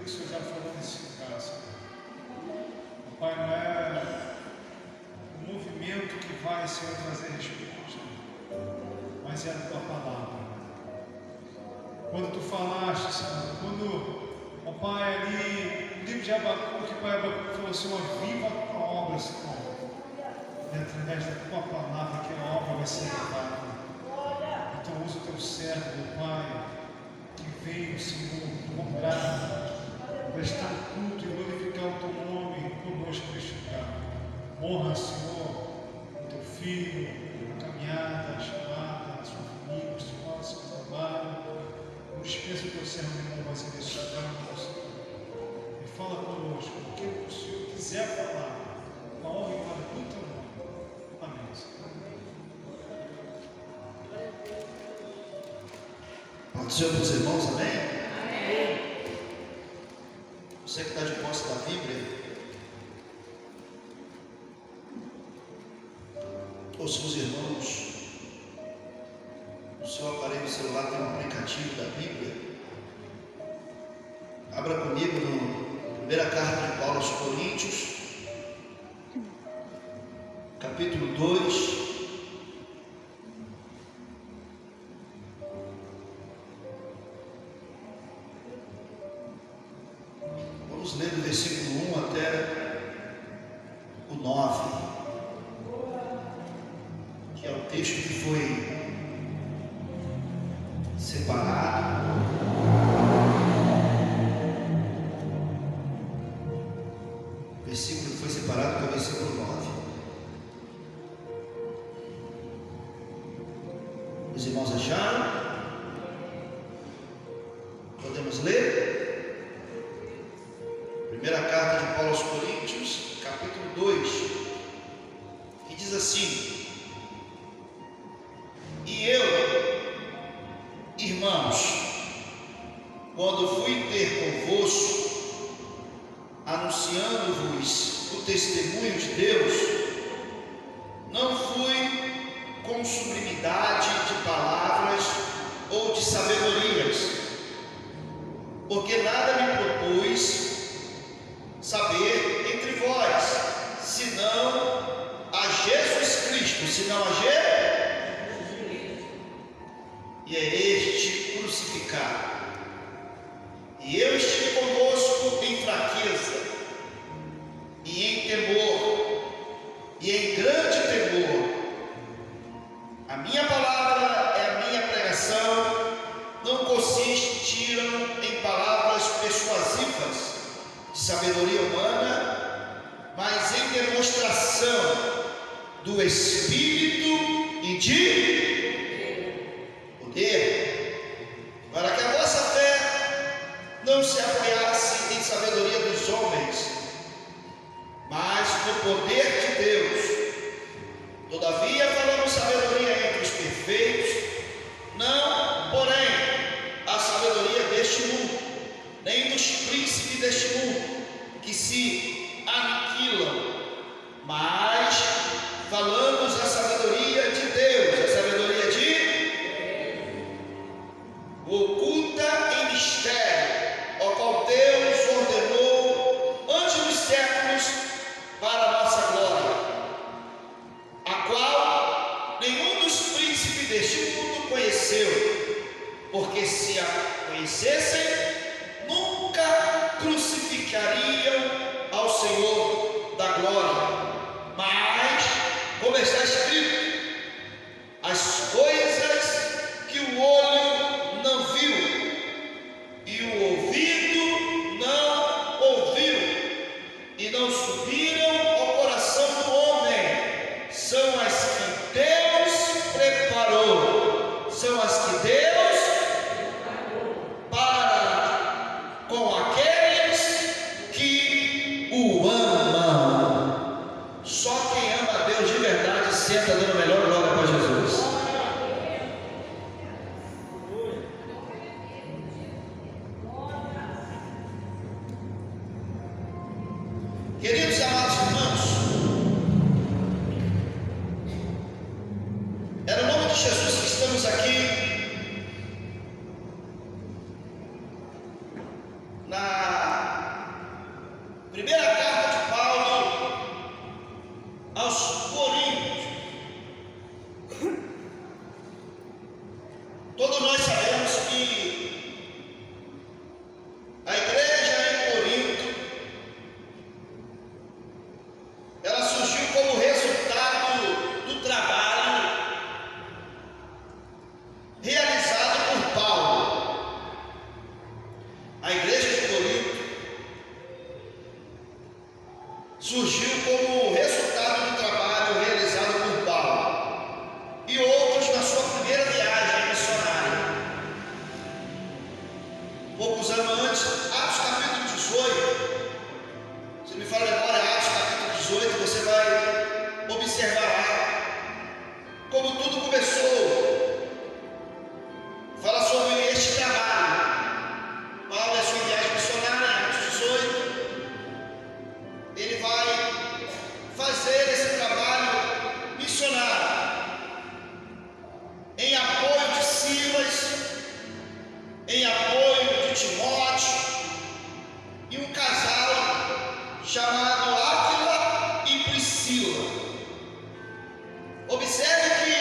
que o Senhor já falou nesse lugar, Senhor. Pai, não é o movimento que vai, Senhor, trazer resposta, mas é a tua palavra. Quando tu falaste, Senhor, quando, ó Pai, ali no livro de Abacuque, Pai, Abacuque falou, Senhor, viva a tua obra, Senhor. E através da tua palavra que a obra vai ser levada. Então usa o teu servo, Pai, que veio, Senhor, comprar, prestar culto e glorificar o teu nome conosco neste lugar. Honra, Senhor, o teu filho, a caminhada, a chamada, a sua família, o Senhor, o seu trabalho. Não esqueça o teu servo, meu irmão, vai ser deste lugar, Senhor. E fala conosco o que o Senhor quiser falar, com a honra e glória do teu nome. Amém, Senhor. Pode ser para os irmãos, amém? Amém. Você que está de posse da Bíblia, ou se os irmãos, no seu aparelho celular tem um aplicativo da Bíblia, abra comigo na primeira carta de Paulo aos Coríntios, capítulo 2. Vamos ler do versículo 1 até o 9, que é o texto que foi separado. O versículo que foi separado que é o versículo 9. Os irmãos acharam? Podemos ler? Primeira carta de Paulo aos Coríntios, capítulo 2, que diz assim: E eu, irmãos, quando fui ter convosco, anunciando-vos o testemunho de Deus, não fui com sublimidade de palavras ou de sabedorias, porque nada me propus saber entre vós, senão a Jesus Cristo, senão a Jesus, e é este crucificado. E eu estive convosco em fraqueza, e em temor, e em grande temor. A minha palavra é a minha pregação, não consistiram em palavras persuasivas de sabedoria humana, mas em demonstração do Espírito e de poder, para que a vossa fé não se apoiasse em sabedoria dos homens, mas no poder de Deus. Todavia falamos sabedoria entre os perfeitos, não, porém, a sabedoria deste mundo, nem dos príncipes deste mundo, que se aniquilam, mas falamos a sabedoria de Deus, a sabedoria de oculta em mistério, ao qual Deus ordenou antes dos séculos para a nossa glória, a qual nenhum dos príncipes deste mundo conheceu, porque se a conhecessem, nunca crucificariam ao Senhor da glória. Mas, como está escrito, as coisas que o olho não viu e o ouvido não ouviu e não subiram ao coração do homem, são as que Deus preparou, são as que Deus para com aqueles que o amam. Só quem ama a Deus de verdade senta dando melhor glória para Jesus. Queridos e amados irmãos, é no nome de Jesus que estamos aqui na Primeira carta de Paulo aos Coríntios. Todos nós sabemos que a igreja em Corinto, ela surgiu como resultado do trabalho realizado por Paulo. A igreja de Corinto surgiu como resultado do trabalho realizado por Paulo e outros na sua primeira viagem missionária. Poucos anos antes, Atos capítulo 18, se me fala a memória, Atos capítulo 18, você vai observar lá como tudo começou. Fala sobre este trabalho. Paulo é sua viagem missionária em Atos 18. Ele vai fazer esse trabalho missionário em apoio de Silas, em apoio de Timóteo e um casal chamado Áquila e Priscila. Observe que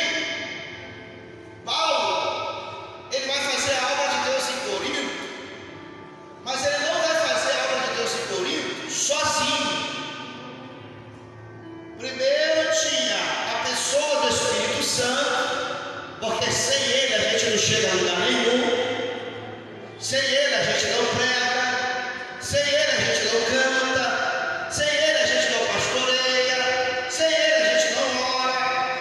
Paulo, ele vai fazer a obra de Deus em Corinto, mas ele não vai fazer a obra de Deus em Corinto sozinho. Primeiro tinha a pessoa do Espírito Santo, porque sem ele a gente não chega a lugar nenhum. Sem ele a gente não prega, sem ele a gente não canta, sem ele a gente não pastoreia, sem ele a gente não ora.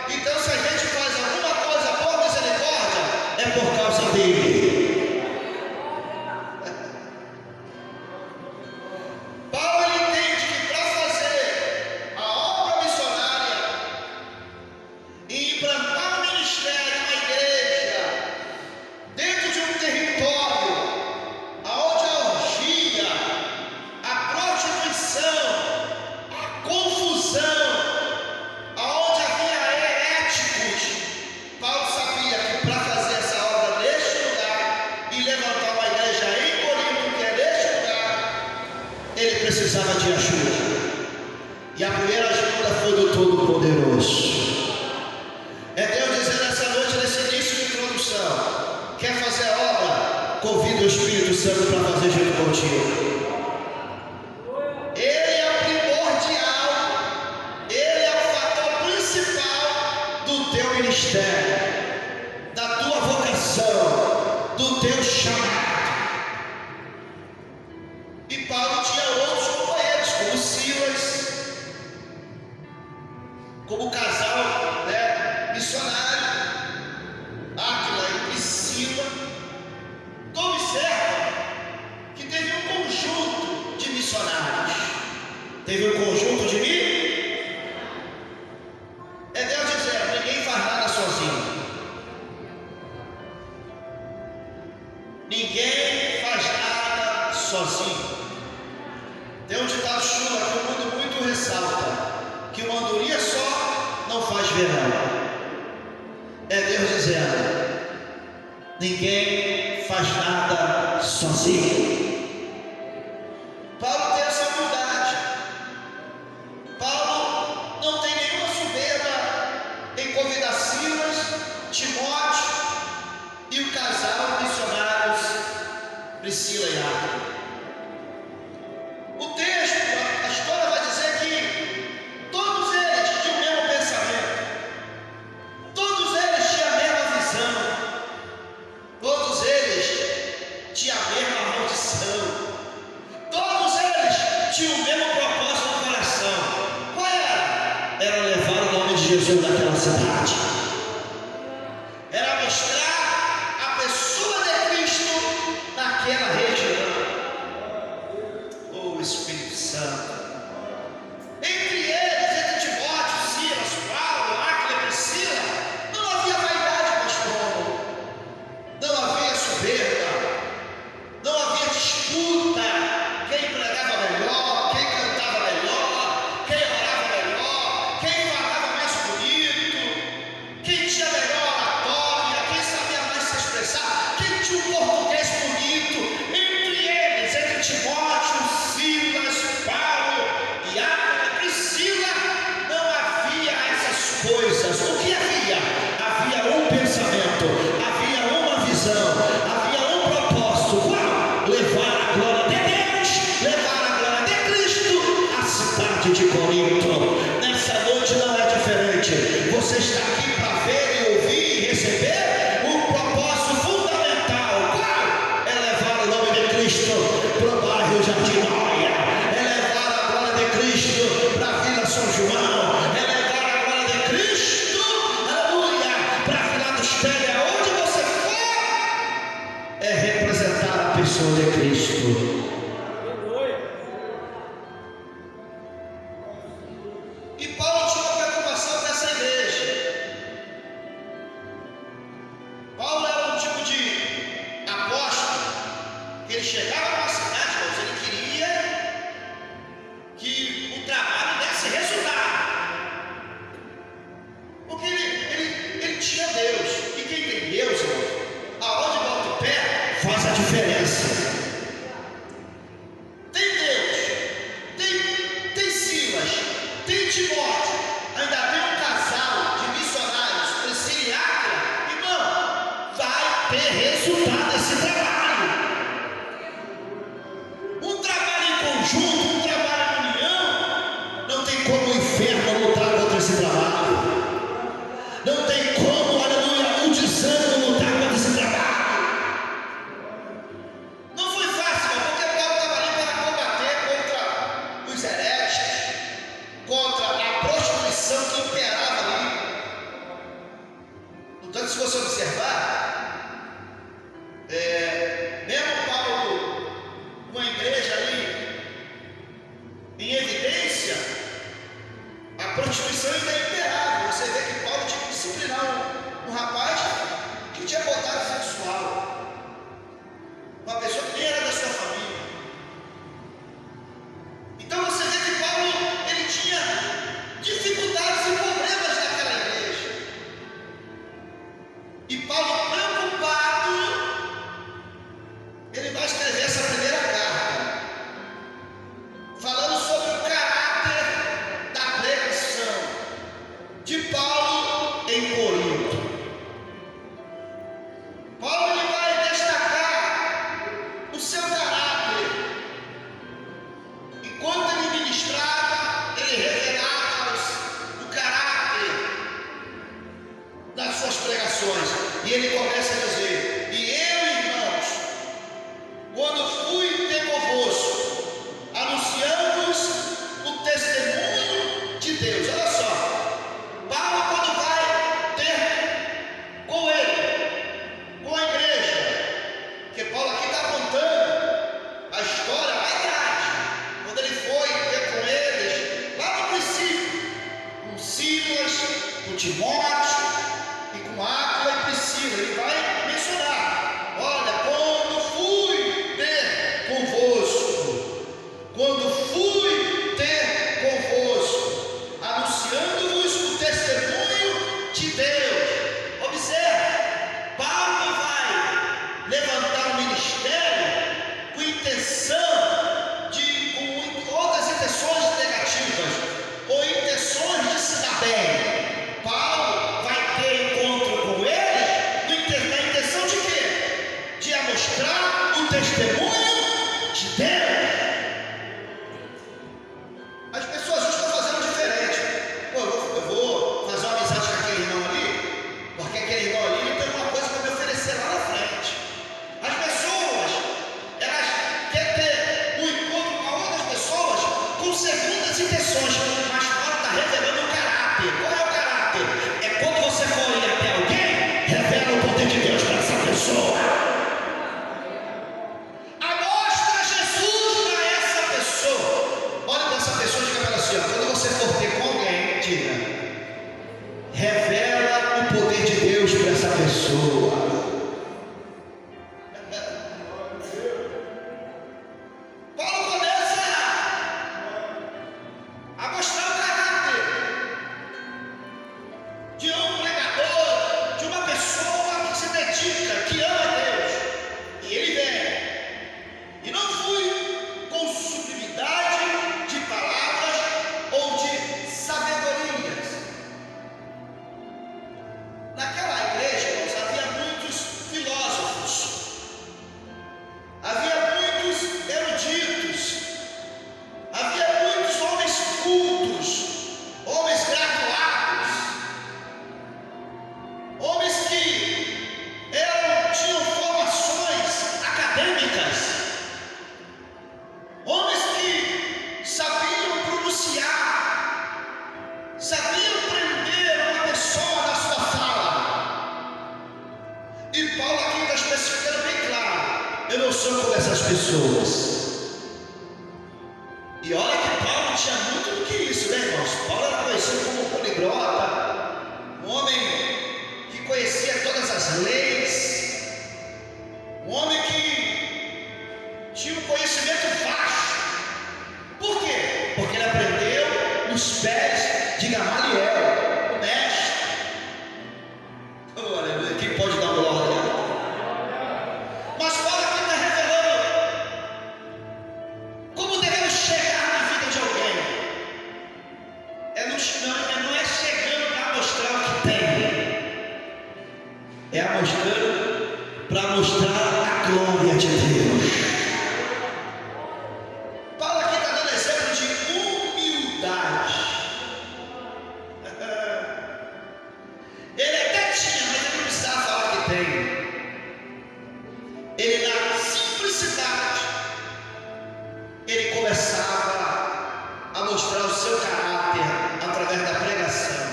Então, se a gente faz alguma coisa por misericórdia, é por causa dele. Paulo ele entende que para fazer a obra missionária e implantar um ministério, uma igreja, dentro de um território aonde a orgia, a prostituição, a confusão, aonde havia heréticos, Paulo sabia que para fazer essa obra neste lugar e levantar uma igreja em Corinto, que é neste lugar, ele precisava de ajuda. E a primeira ajuda foi do Todo-Poderoso. É Deus dizendo essa noite, nesse início de introdução: quer fazer a obra? Convida o Espírito Santo para fazer junto contigo. Ele é o primordial, ele é o fator principal do teu ministério, da tua vocação, do teu chamado. E Paulo tinha outros companheiros, como Silas, como casal, missionário, Áquila e Priscila. Então observa que teve um conjunto de missionários. Teve um conjunto de mim. É Deus dizendo: ninguém faz nada sozinho. Ninguém faz nada sozinho. Tem um ditado chulo que o mundo muito ressalta, que uma andorinha só não faz verão. É Deus dizendo: ninguém faz nada sozinho. Paulo tem essa humildade. Paulo não tem nenhuma soberba em convidar Silas, Timóteo e o casal missionários Priscila e Áquila. O texto, a história vai dizer que todos eles tinham o mesmo pensamento, todos eles tinham a mesma visão, todos eles tinham a mesma maldição, todos eles tinham o mesmo propósito no coração. Qual era? Era levar o nome de Jesus daquela cidade, era mostrar a pessoa de Cristo naquela região. Oh, Espírito Santo. Entre eles, entre Timóteo, Silas, Paulo, Áquila e Priscila, não havia vaidade, pastor. Não havia soberba, não havia disputa. Quem pregava melhor, quem cantava melhor, quem orava melhor, quem falava mais bonito. E Paulo tinha uma preocupação com essa igreja. Paulo era um tipo de apóstolo que ele chegava numa cidade, irmãos, ele queria que o trabalho desse resultado. Porque ele tinha Deus. E quem tem Deus, irmãos, aonde bota o pé, faz a diferença. Tem Deus, tem Silas, tem Timóteo, ainda tem um casal de missionários, Priscila e Áquila, irmão, vai ter resultado esse trabalho. Um trabalho em conjunto, um trabalho em união, não tem como o inferno lutar contra esse trabalho. Não tem como, aleluia, o desânimo lutar contra esse trabalho. Não foi fácil, não, porque Paulo estava ali para combater contra os hereges, contra a prostituição que imperava ali. Portanto, se você observar, mesmo Paulo, uma igreja ali em evidência, a prostituição ainda imperava. Você vê que Paulo tinha que disciplinar um rapaz que tinha contato sexual, uma pessoa que nem era da sua família. Então você vê que Paulo, ele tinha dificuldades e problemas naquela igreja. E Paulo, preocupado, ele vai escrever essa primeira carta, falando sobre o caráter da pregação de Paulo em Corinto. Paulo, ele vai destacar o seu caráter. Enquanto ele ministrava, ele revelava o caráter das suas pregações. E ele começa a dizer: e eu, irmãos, quando fui ter convosco, anunciando-vos o testemunho de Deus. Olha só, Paulo, quando vai ter com ele, com a igreja, porque Paulo aqui está contando a história lá atrás, quando ele foi ter com eles, lá no princípio, com Silas, com Timóteo e com Áquila e Priscila. Ele vai mencionar: olha, quando fui ter convosco, anunciando-vos o testemunho de Deus. Observe, Paulo vai levantar um ministério com intenção com outras intenções negativas, ou intenções de se dar bem. Paulo vai ter encontro com eles na intenção de quê? De mostrar o testemunho de Deus. As pessoas hoje estão fazendo diferente. Pô, eu vou fazer uma amizade com aquele irmão ali, porque aquele irmão ali ele tem uma coisa para me oferecer lá na frente. As pessoas, elas querem ter um encontro com outras pessoas com segundas intenções, mas Paulo está revelando o caráter. Qual é o caráter? É quando você for ir até alguém, revela o poder de Deus para essa pessoa. Amostra Jesus para essa pessoa. Olha para essa pessoa e diga para ela assim: quando você for ter com alguém, diga: revela o poder de Deus para essa pessoa. Paulo começa a mostrar o caráter de um pregador, de uma pessoa que se dedica, que ama a Deus. E ele vem. E não fui com sublimidade de palavras ou de sabedorias. Naquela igreja, irmãos, havia muitos filósofos, havia muitos eruditos, havia muitos homens cultos, homens graduados, homens que tinham formações acadêmicas, homens que sabiam pronunciar, sabiam prender uma pessoa na sua fala. E Paulo aqui está especificando bem claro: eu não sou como essas pessoas. E olha que Paulo tinha muito do que isso, né, irmãos? Paulo era conhecido como poliglota, um homem que conhecia todas as leis, um homem que tinha um conhecimento vasto. Por quê? Porque ele aprendeu nos pés de Gamaliel, o mestre. Oh, aleluia, quem pode dar glória? Mas Paulo aqui está revelando como devemos chegar na vida de alguém. Não é chegando para mostrar o que tem, é mostrando para mostrar a glória de Deus. Paulo aqui está dando exemplo de humildade. Ele até tinha, mas ele não precisava falar que tem. Ele, na simplicidade, ele começava a mostrar o seu caráter através da pregação.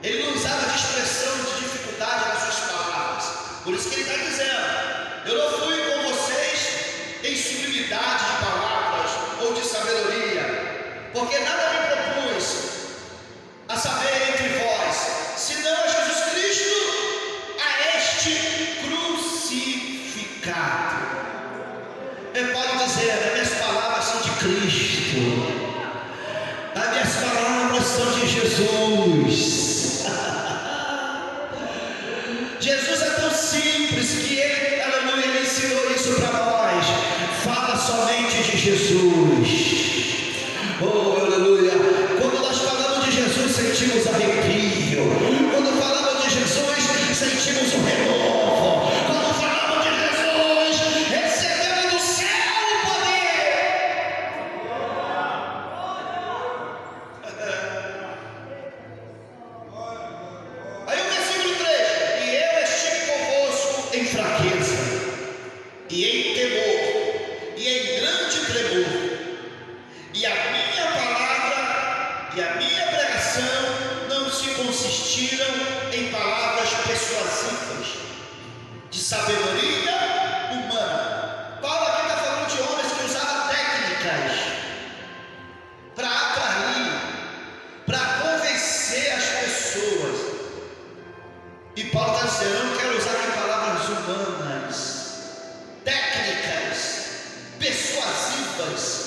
Ele não usava de expressão de dificuldade nas suas palavras. Por isso que ele está dizendo: eu não fui com vocês em sublimidade de palavras ou de sabedoria, porque nada me propus a saber entre vós, senão a Jesus Cristo, a este crucificado. É Paulo dizendo: as minhas palavras são de Cristo, as minhas palavras são de Jesus. Jesus é tão simples que ele, aleluia, ele ensinou isso para nós. Fala somente de Jesus. Oh, aleluia. Quando nós falamos de Jesus, sentimos arrepio. Quando falamos de Jesus, sentimos um renovo. Quando falamos de Jesus, recebemos do céu o poder. Aí o versículo 3: e eu estive convosco em fraqueza, e em temor, e em grande tremor, e a minha palavra e a minha pregação não se consistiram em palavras persuasivas, de sabedoria humana. Paulo aqui está falando de homens que usavam técnicas para atrair, para convencer as pessoas. E Paulo está dizendo: eu não quero usar aqui palavras humanas, técnicas, persuasivas.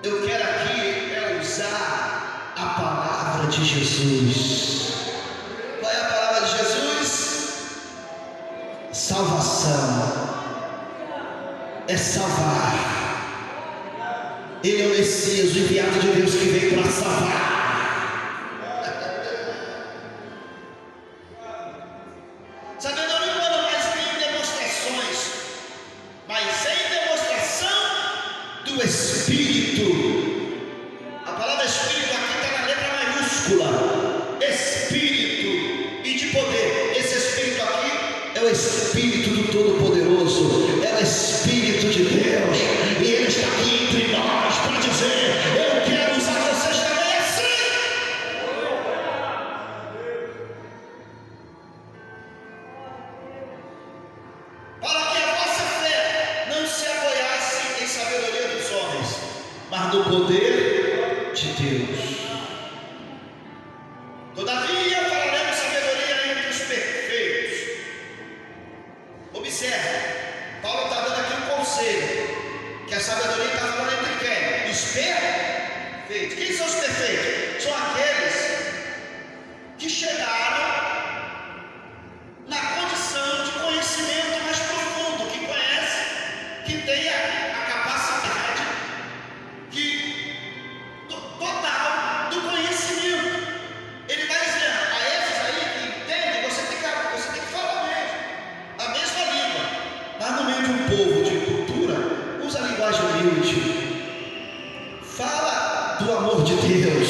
Eu quero aqui usar a palavra de Jesus. Qual é a palavra de Jesus? Salvação. É salvar. Ele é o Messias, o enviado de Deus que veio para salvar. Sabedoria humana, mas nem demonstrações, mas em demonstração do Espírito. A palavra Espírito aqui está na letra maiúscula. Espírito e de poder. Esse Espírito aqui é o Espírito do Todo-Poderoso, é o Espírito de Deus, e Ele está aqui entre nós para dizer: eu quero usar vocês também assim. Para que a vossa fé não se apoiasse em sabedoria dos homens, mas no poder de Deus. Todavia falaremos sabedoria entre os perfeitos. Observe, Paulo está dando aqui um conselho, que a sabedoria está falando entre quem? Os perfeitos. Quem são os perfeitos? São aqueles que chegaram na condição de conhecimento mais profundo, que conhece, que tem a capacidade total do conhecimento. Ele está dizendo a esses aí que entendem: você tem que falar mesmo a mesma língua, mas no meio de um povo de cultura, usa a linguagem humilde, fala do amor de Deus.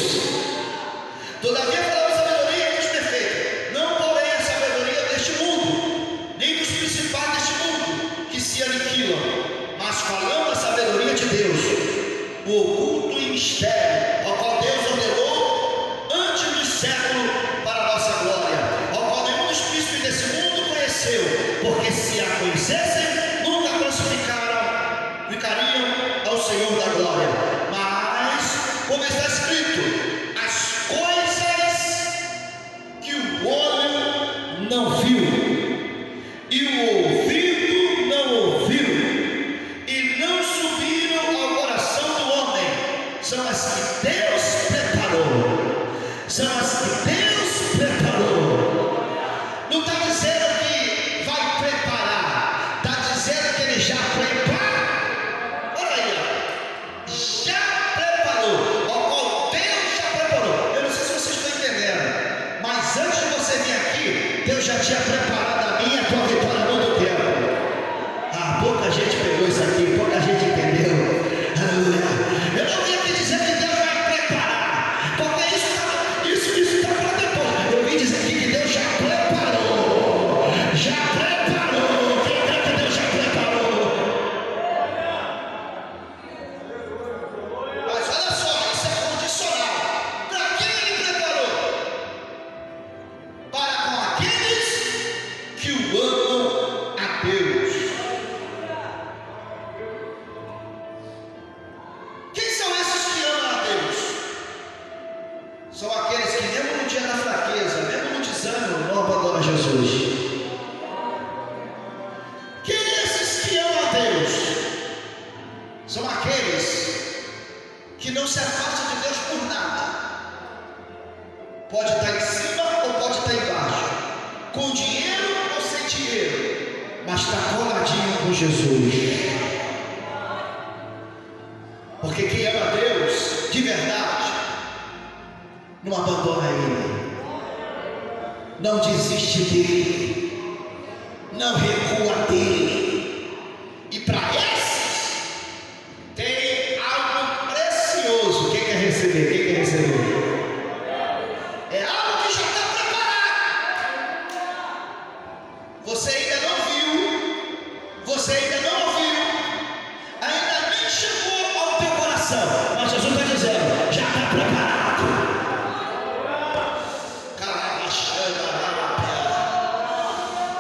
Todavia falamos sabedoria entre os perfeitos, não porém a sabedoria deste mundo, nem dos principais deste mundo, que se aniquilam, mas falando a sabedoria de Deus, o oculto e mistério, ao qual Deus ordenou antes do século para a nossa glória, ao qual nenhum dos príncipes desse mundo conheceu, porque se a conhecessem, nunca crucificariam ao Senhor são as que Deus preparou. Não está dizendo que vai preparar, está dizendo que Ele já prepara. Olha aí, ó. Já preparou. Ó, Deus já preparou. Eu não sei se vocês estão entendendo, mas antes de você vir aqui, Deus já tinha preparado a minha e a tua vitória há muito tempo. Ah, pouca gente pegou isso aqui, pouca gente entendeu. Aleluia. Eu não vim aqui dizer que Deus vai preparar, porque isso está para depois. Eu vim dizer aqui que Deus já preparou. Já preparou. Quem crê que Deus já preparou? Mas olha só, isso é condicional. Para quem Ele preparou? Para com aqueles que o amam a Deus. Quem são esses que amam a Deus? São aqueles que mesmo no dia da fraqueza, mesmo no desânimo, não abandonam Jesus. Quem são esses que amam a Deus? São aqueles que não se afastam de Deus por nada. Pode estar em cima ou pode estar embaixo, com dinheiro ou sem dinheiro, mas está coladinho com Jesus. Porque quem ama a Deus de verdade não abandona Ele, não desiste dele, não recua dele. E para esses tem algo precioso. Quem quer receber? Quem quer receber? É algo que já está preparado. Você ainda não viu, você ainda não ouviu, ainda nem chegou ao teu coração, mas Jesus está dizendo, já está preparado.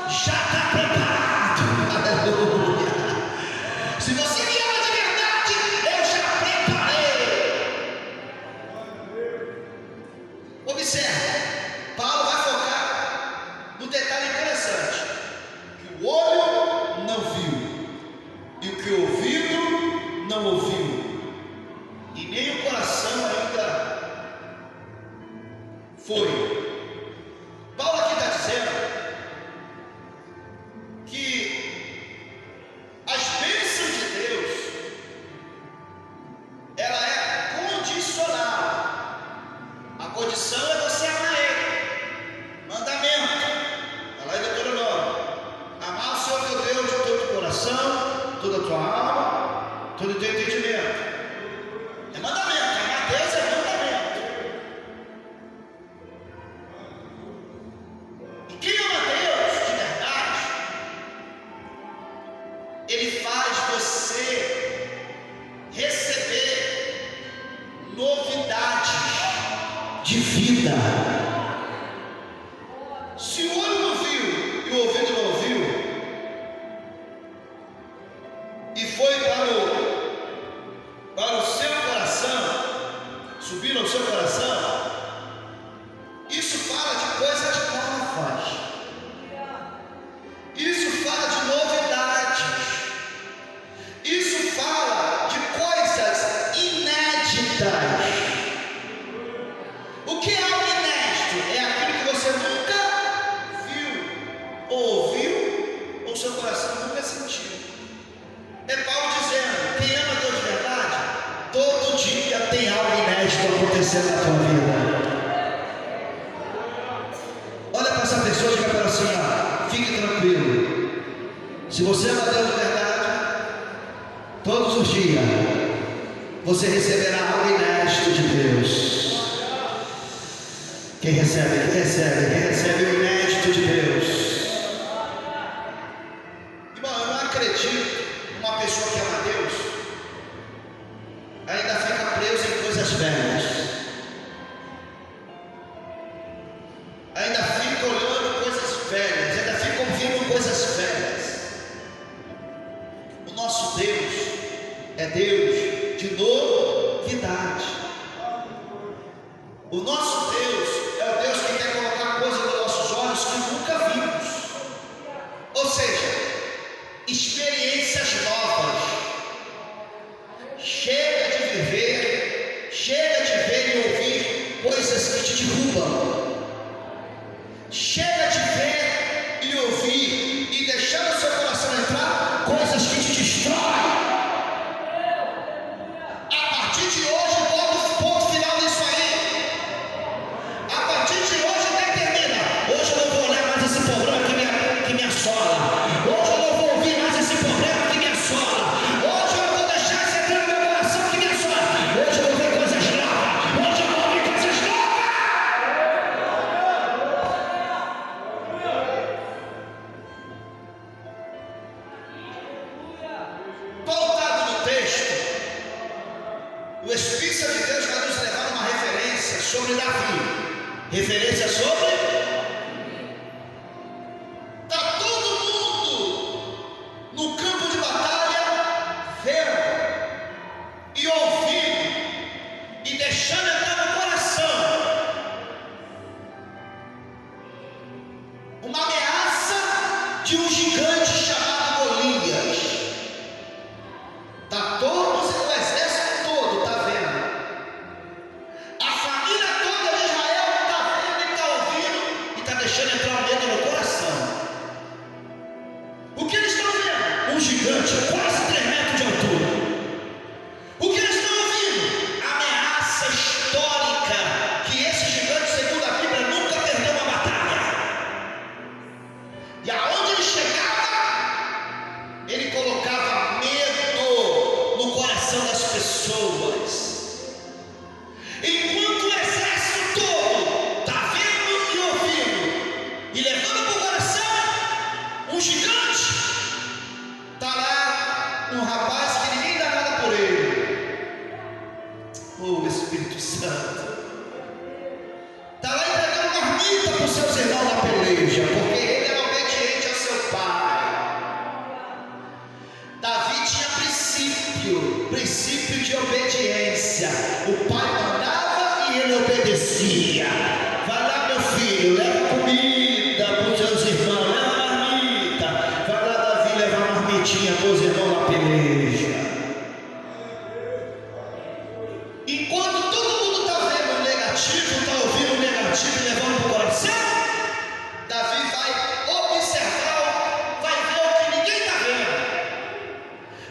Já está preparado. Aleluia. Se você me ama de verdade, eu já preparei. Observe, Paulo vai focar no detalhe interessante, que o olho não viu, e o que o ouvido não ouviu, e nem o coração ainda foi. Paulo aqui está dizendo que as bênçãos de Deus, ela é condicional. A condição é você amar Ele. Mandamento, está lá em Deuteronômio: amar o Senhor teu Deus de todo o coração, toda a tua alma, todo o teu entendimento. É mandamento. Amar Deus é mandamento. E quem ama Deus de verdade, Ele faz você receber novidades de vida. Se o olho não viu e o ouvido não ouviu, e foi para o seu coração, subiram ao seu coração, isso fala de coisas novas. Isso fala de novidades. Isso fala de coisas inéditas. O que é algo inédito? É aquilo que você nunca viu, ou ouviu, ou seu coração nunca sentiu. É Paulo dizendo: quem ama Deus de verdade, todo dia tem algo inédito acontecendo na tua vida. Olha para essa pessoa e diga para ela assim: ó, fique tranquilo. Se você ama Deus de verdade, todos os dias você receberá algo inédito de Deus. Quem recebe? Quem recebe? Quem recebe o inédito de Deus? Irmão, eu não acredito numa pessoa que ama Deus ainda fica preso em coisas velhas, ainda fica olhando coisas velhas, ainda fica ouvindo coisas velhas. O nosso Deus é Deus de novidade. O nosso Deus é o Deus que quer colocar coisas nos nossos olhos que nunca vimos, ou seja, experiências novas. Chega de viver e ouvir coisas que te derrubam. sobre Davi, referência sobre. Está todo mundo no campo de batalha, vendo e ouvindo e deixando entrar no coração uma ameaça de um gigante chamado Golias. Está todos, o exército todo está vendo. A família toda de Israel está vendo e está ouvindo e está deixando entrar o medo no coração. O que eles estão vendo? Um gigante, quase 3 metros de altura. O que eles estão ouvindo? A ameaça histórica que esse gigante, segundo a Bíblia, nunca perdeu uma batalha. E aonde ele chegava, ele colocava medo no coração das pessoas. Enquanto o exército todo está vendo e ouvindo e levando para o coração um gigante, está lá um rapaz que ninguém dá nada por ele. Oh, Espírito Santo. Está lá entregando marmita para os seus irmãos na peleja, porque ele era obediente ao seu pai. Davi tinha princípio de obediência. O pai mandava e ele obedecia. Vai lá, meu filho, leva comida para os seus irmãos, leva marmita. Vai lá, Davi, levar marmitinha para os irmãos na peleja. Enquanto todo mundo está vendo o negativo, está ouvindo o negativo e levando para o coração, Davi vai observar, vai ver o que ninguém está vendo,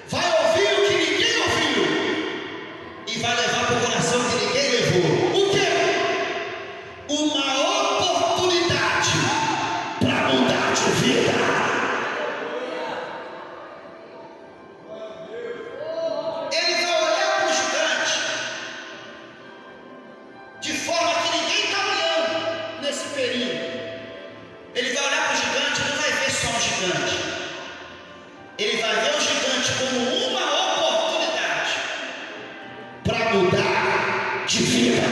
vai ouvir o que ninguém ouviu e vai levar para o coração que ninguém levou. O quê? Uma oportunidade para mudar de vida. Ele vai olhar para o gigante de forma que ninguém está olhando nesse período. Ele vai olhar para o gigante e não vai ver só um gigante. Ele vai ver o gigante como uma oportunidade para mudar de vida.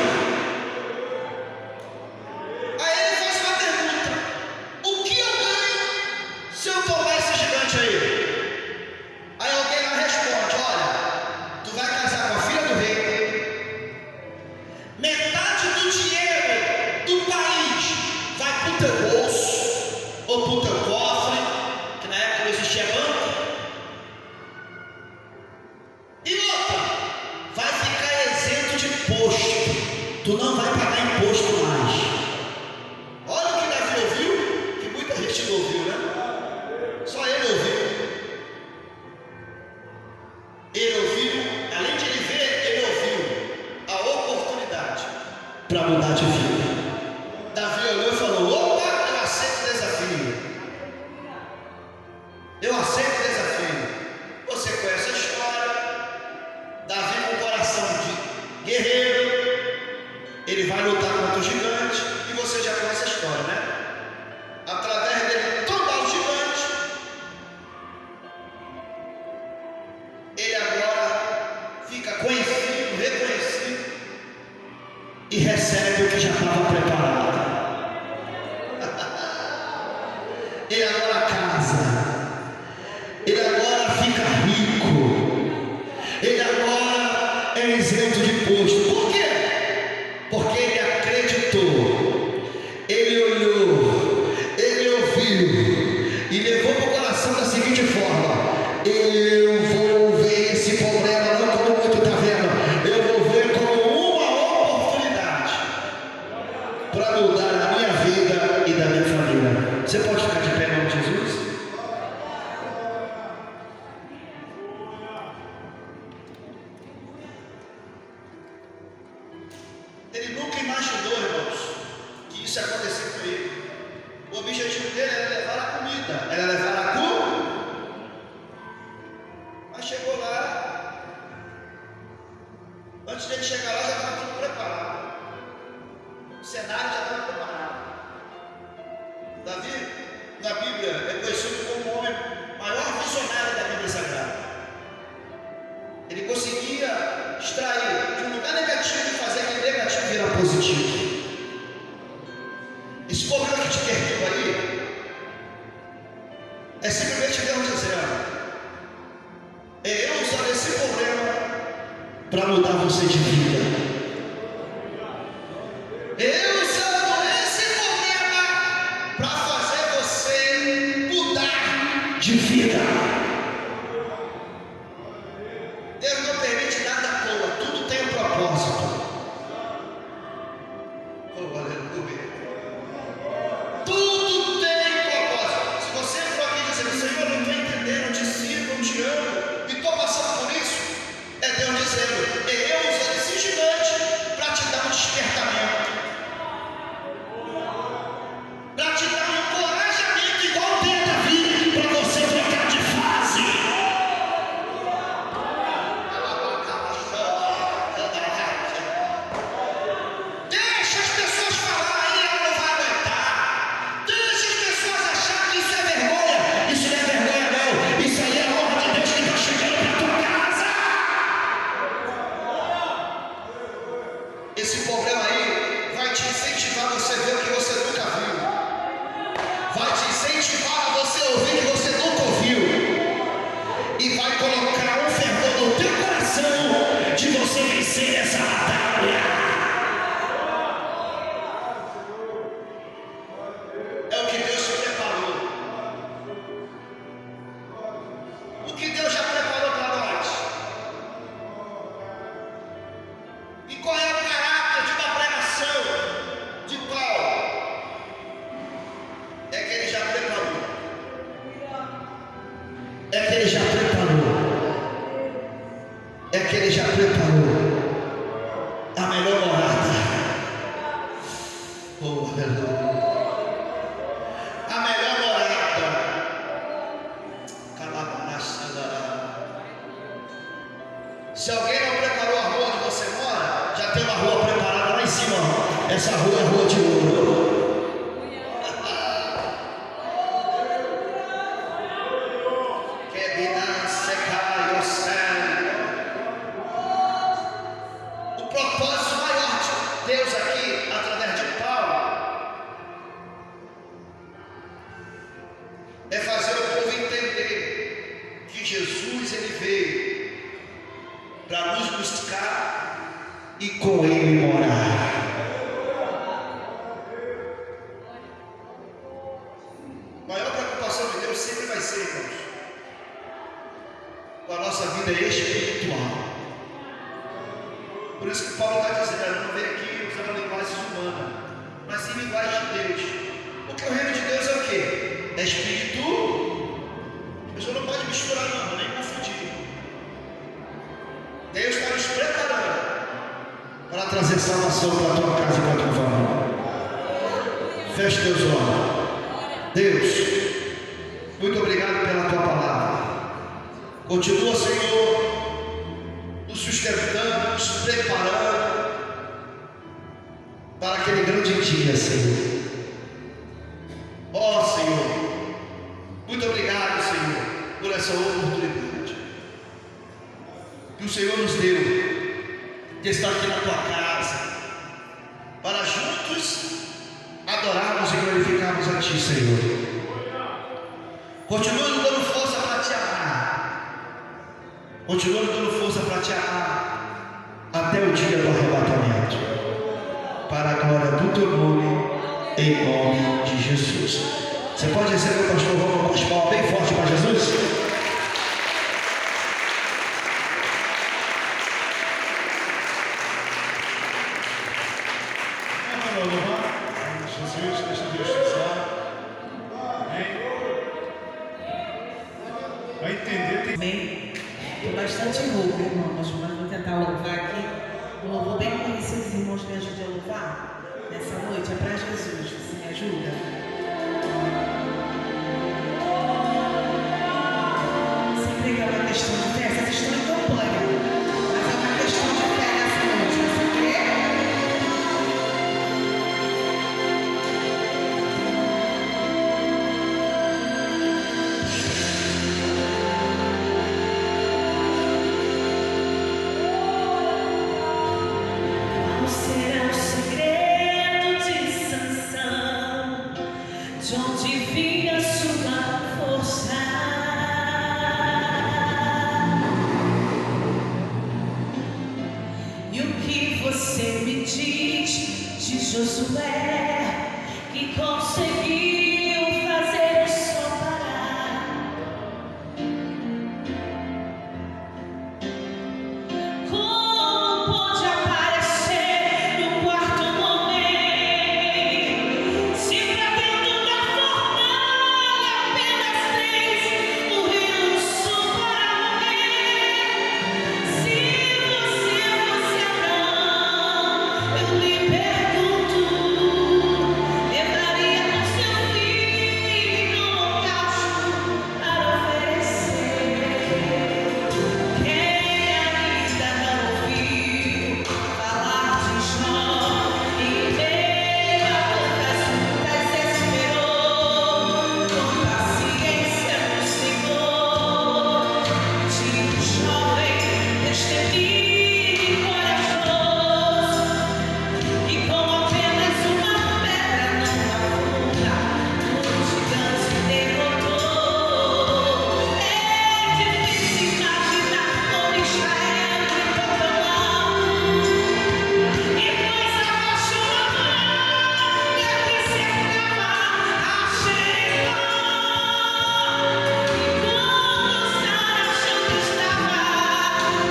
Aí ele faz uma pergunta: o que eu ganho se eu tomar esse gigante aí? Aí alguém lá responde: olha, tu vai casar com a filha do rei, metade do dinheiro do país vai para o teu bolso ou para o teu cofre, que na época não existia banco, e outra, vai ficar isento de imposto, tu não vai pagar imposto mais. Olha o que Davi ouviu, que muita gente não ouviu, né? Só ele ouviu. Ele ouviu, além de ele ver, ele ouviu a oportunidade para mudar de vida. Davi olhou e falou: opa, eu aceito o desafio. Eu aceito o desafio. Você conhece a história. Davi, com o coração de guerreiro, ele vai lutar contra o gigante. E você já conhece a história, né? Através dele tombar o gigante, ele agora fica conhecido, reconhecido e recebe o que já estava preparado. Ele agora casa, ele agora fica rico, ele agora é isento de imposto. Por quê? Porque ele acreditou, ele olhou, ele ouviu e levou para o coração da seguinte forma: eu vou ver esse problema não como o outro está vendo, eu vou ver como uma oportunidade para mudar a minha vida e da minha família. Você pode ficar de pé em nome de Jesus? Ele nunca imaginou, irmãos, que isso ia acontecer com ele. O objetivo dele era levar a comida, era levar a cura. Mas chegou lá, antes dele chegar lá já estava tudo preparado. O cenário já estava preparado. Davi, na Bíblia, é conhecido como o homem maior visionário da Bíblia Sagrada. Ele conseguia extrair de um lugar negativo e fazer aquele negativo virar positivo. Esse problema que te perturba aí é simplesmente Deus dizendo: eu usando esse problema para mudar você de vida. Eu usando esse problema para fazer você mudar de vida. Deus não permite nada à toa, tudo tem um propósito. Oh, aleluia. Tudo tem um propósito. Se você for aqui dizendo: Senhor, eu não estou entendendo, eu te sirvo, eu te amo, e estou passando por isso, é Deus dizendo: eu uso esse gigante para te dar um despertamento, para te dar um encorajamento igual o tempo Davi, para você trocar de fase. Deixa as pessoas falarem, ela não vai aguentar. Deixa as pessoas achar que isso é vergonha. Isso não é vergonha, não. Isso aí é a honra de Deus que está chegando para a tua casa. Esse problema aí vai te incentivar a você ver o que você nunca viu. Vai te incentivar a você ouvir o que você nunca ouviu. E vai colocar um fervor no teu coração de você vencer essa batalha. É o que Deus te preparou. O que Deus já preparou para nós. E qual é o caráter de uma pregação de Paulo? É que ele já preparou. É que ele já preparou. É que ele já preparou a melhor morada. Oh, aleluia. A melhor morada. Calabaraçada. Se alguém não preparou a rua onde você mora, já tem uma rua preparada lá em cima. Essa rua é rua de ouro. O propósito maior de Deus aqui, através de Paulo, é fazer o povo entender que Jesus ele veio para nos buscar e com ele morar. A maior preocupação de Deus sempre vai ser, irmãos, com a nossa vida espiritual. Por isso que Paulo está dizendo: eu não venho aqui usando linguagem humana, mas sim linguagem de Deus. Porque o reino de Deus é o quê? É espírito. A pessoa não pode misturar, não, nem confundir. Deus está nos preparando para trazer salvação para a tua casa e para a tua família. Feche teus olhos. Deus, muito obrigado pela tua palavra. Continua, Senhor, nos sustentando, nos preparando para aquele grande dia, Senhor. Ó Senhor, muito obrigado, Senhor, por essa oportunidade que o Senhor nos deu de estar aqui na tua casa, para juntos adorarmos e glorificarmos a Ti, Senhor. Continua nos dando força para Te amar. Continua nos dando força para Te amar até o dia do arrebatamento, para a glória do Teu nome, em nome de Jesus. Você pode receber o pastor Romulo com as palmas bem forte para Jesus? Jesus, deixa Deus te usar. Amém? Vai entender, tem. Amém. Estou bastante rouca, irmãos, mas vou tentar louvar aqui. Um louvor bem conhecido, os irmãos me ajudem a louvar nessa noite. É para Jesus, você me ajuda? Sempre que é uma questão de fé, vocês estão em campanha, mas é uma questão de fé nessa noite. Você crê? Qual será o segredo? você me diz de Josué, que conseguiu fazer o sol parar? Como pôde aparecer no quarto momento, se pra dentro da fornalha apenas três morreram só para morrer? Se você fosse Abraão, eu lhe pergunto, levaria o seu filho no holocausto para oferecer? Quem ainda não ouviu falar de Jó, em meio a tantas lutas esperou com paciência no Senhor? De um jovem destemido e corajoso, que com apenas uma pedra numa funda, um gigante derrotou. É difícil imaginar como Israel gritou tão alto, e pôs abaixo uma muralha que cercava a Jericó. E quando Sara achou que estava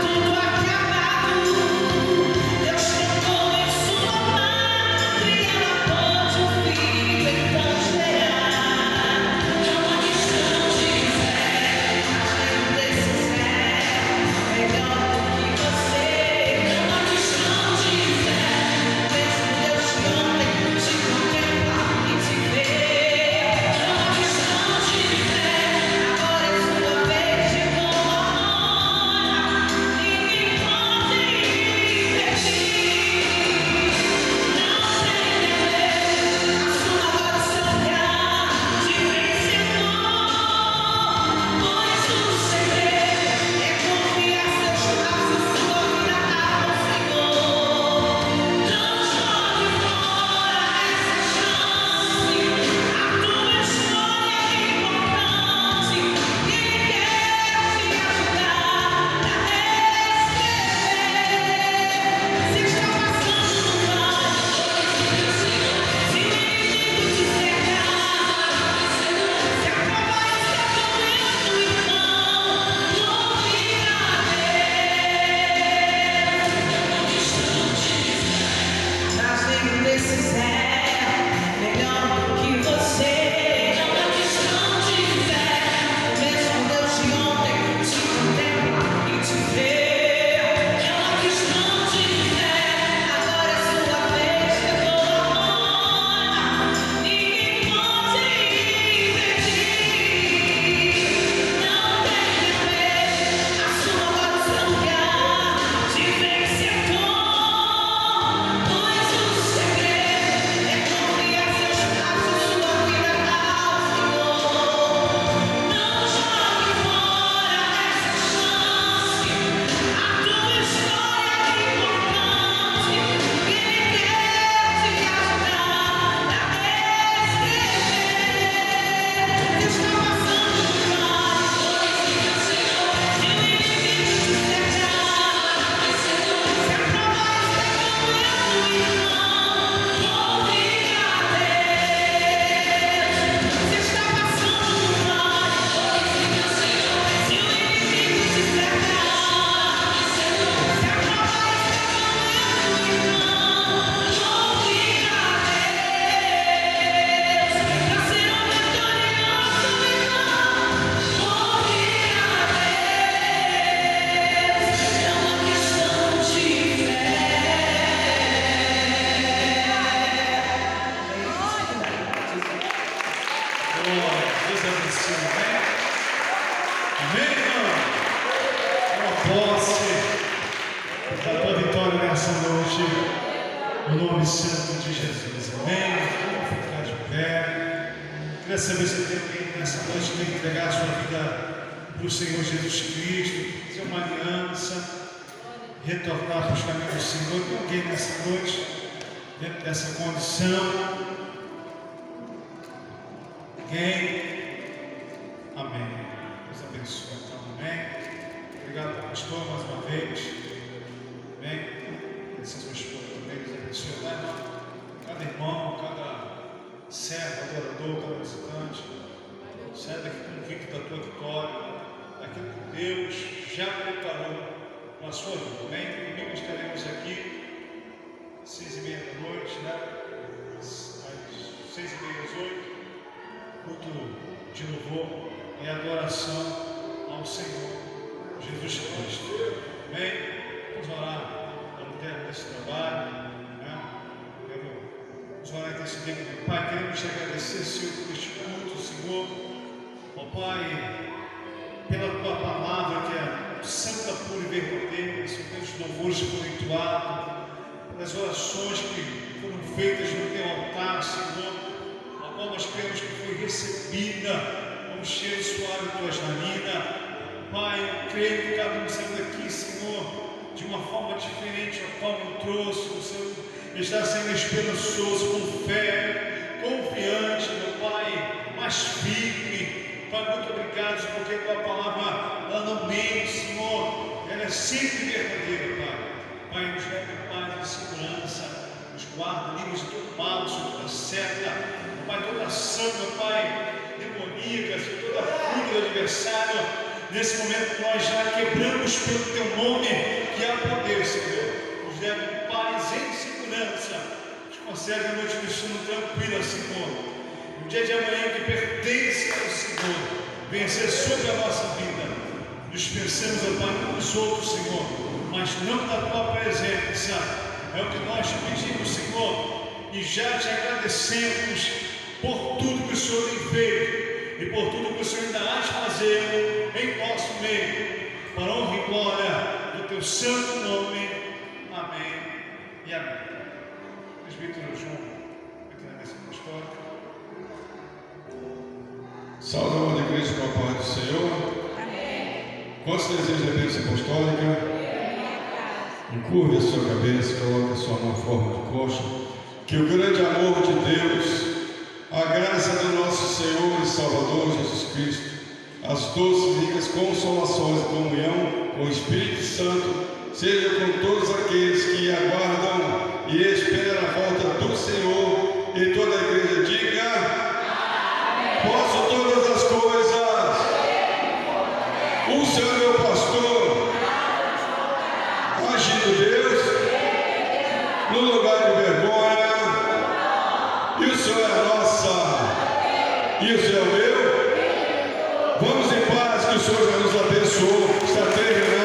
tudo acabado, Deus tocou em sua madre e ela pôde o filho então gerar. É uma questão de fé, mas nenhum desses é melhor do que você. É uma questão de fé, mesmo Deus te ontem te contempla e te vê. É uma questão de fé, agora é sua vez, chegou a hora, ninguém pode impedir. Não tenha medo, assuma agora o seu lugar de vencedor, pois o segredo é confiar seus passos, sua vida ao Senhor. Não jogue fora essa chance, a tua história é importante, e Ele quer te ajudar a escrever. Se está passando no vale, se o inimigo te cercar, se a prova está doendo, irmão, louve a Deus. Mas nenhum desses é melhor do que você. É uma questão de fé, o mesmo Deus de ontem te contempla e te vê. É uma questão de fé, agora é sua vez, chegou a hora, ninguém pode impedir. Não tenha medo, assuma agora o seu lugar de vencedor, pois o segredo é confiar seus passos, sua vida ao Senhor. Não jogue fora essa chance, a tua história é importante, e Ele quer te ajudar a escrever. Se está passando por vale, se o inimigo te cercar, se a prova está doendo, irmão, louve a Deus. Se está passando por vale, se o inimigo te cercar, se a prova está doendo, irmão, louve a Deus. Pra ser um vitorioso, irmão, louve a Deus. É uma questão de Deus abençoe, amém? Amém, irmão? Uma posse da tua vitória nessa noite, no nome santo de Jesus, amém? Vamos ficar de pé. Queria saber se tem alguém nessa noite que quer entregar a sua vida para o Senhor Jesus Cristo, fazer uma aliança, retornar para os caminhos do Senhor. Tem alguém nessa noite, dentro dessa condição? Amém. Deus abençoe. Então, amém. Obrigado, pastor, mais uma vez. Amém. Essa é a sua esposa. irmão, cada servo, adorador, cada visitante. Sai daqui convicto da tua vitória, daquilo que Deus já preparou na sua vida. Amém? Domingo estaremos aqui, 6h30 da noite, né? Às 6h30 às 8h, culto de louvor e adoração ao Senhor Jesus Cristo. Amém? Vamos orar pelo término desse trabalho, né? Vamos orar interceder com o Pai. Queremos te agradecer, Senhor, por este culto, Senhor. Ó Pai, pela tua palavra que é santa, pura e verdadeira, Senhor, pelos louvores que foram entoados, pelas orações que foram feitas no teu altar, Senhor, a qual nós cremos que foi recebida como cheiro suave de tuas narinas. Pai, eu creio que cada um saiu daqui, Senhor, de uma forma diferente a qual entrou, Senhor, está sendo esperançoso, com fé, confiante, meu Pai, mais firme. Pai, muito obrigado, porque a tua palavra, ela não mente, Senhor, ela é sempre verdadeira, Pai. Pai, nos leve em paz e segurança, nos guarda, livre de todo mal, Senhor, toda seta, Pai, toda ação, meu Pai, demoníaca, Senhor, toda fúria do adversário. Nesse momento nós já quebramos pelo teu nome, que há poder, Senhor. Nos leve em paz, em segurança, nos concede a noite de sono tranquila, Senhor. O dia de amanhã que pertence ao Senhor, venha ser sobre a nossa vida. Nos pensamos, ó Pai, uns outros, Senhor, mas não da tua presença. É o que nós te pedimos, Senhor, e já te agradecemos por tudo que o Senhor tem feito e por tudo que o Senhor ainda há de fazer em nosso meio, para a honra e glória do teu santo nome. Amém e amém. Presbítero João, declaração apostólica. Saúde a amada igreja com a paz do Senhor. Amém. Quantos desejam a bênção apostólica? Encurve a sua cabeça, coloque a sua mão em forma de coxa. Que o grande amor de Deus, a graça do nosso Senhor e Salvador Jesus Cristo, as doces e ricas consolações e comunhão com o Espírito Santo, seja com todos aqueles que aguardam e esperam a volta do Senhor, e toda a igreja diga: posso todas as coisas. O Senhor é meu pastor. Agindo Deus no lugar de vergonha. E o Senhor é a nossa. E o Senhor é o meu. Vamos em paz, que o Senhor já nos abençoou. Está terminado.